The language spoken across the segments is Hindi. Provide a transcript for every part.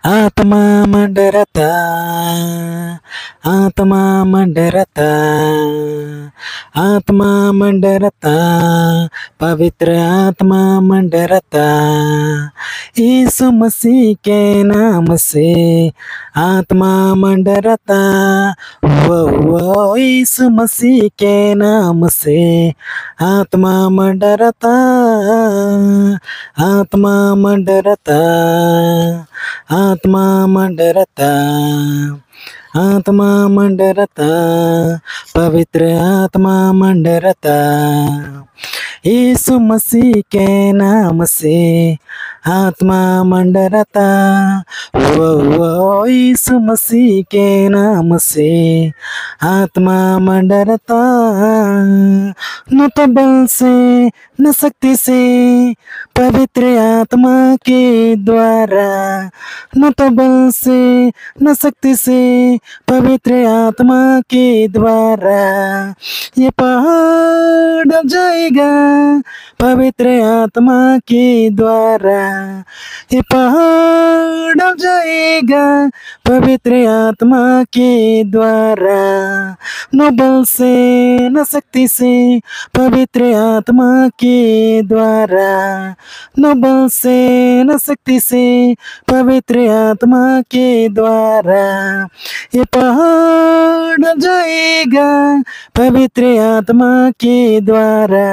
आत्मा मंडरता, आत्मा मंडरता, आत्मा मंडरता, पवित्र आत्मा मंडरता। यीशु मसीह के नाम से आत्मा मंडरता, वो यीशु मसीह के नाम से आत्मा मंडरता, आत्मा मंडरता, आत्मा मंडरता, आत्मा मंडरता, पवित्र आत्मा मंडरता। यीशु मसीह के नाम से आत्मा मंडरता, वो यीशु मसीह के नाम से आत्मा मंडरता। न तो बल से न शक्ति से, पवित्र आत्मा के द्वारा, न तो बल से न शक्ति से, पवित्र आत्मा के द्वारा। ये पहाड़ डब जाएगा पवित्र आत्मा के द्वारा, ये पहाड़ डब जाएगा पवित्र आत्मा के द्वारा। न बल से न शक्ति से, पवित्र आत्मा के द्वारा, न बल से न शक्ति से, पवित्र आत्मा के द्वारा। ये पहाड़ डब जाएगा पवित्र आत्मा के द्वारा,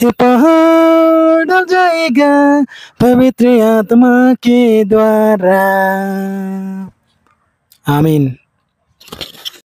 ये पहाड़ डब जाएगा पवित्र आत्मा के द्वारा। आमीन।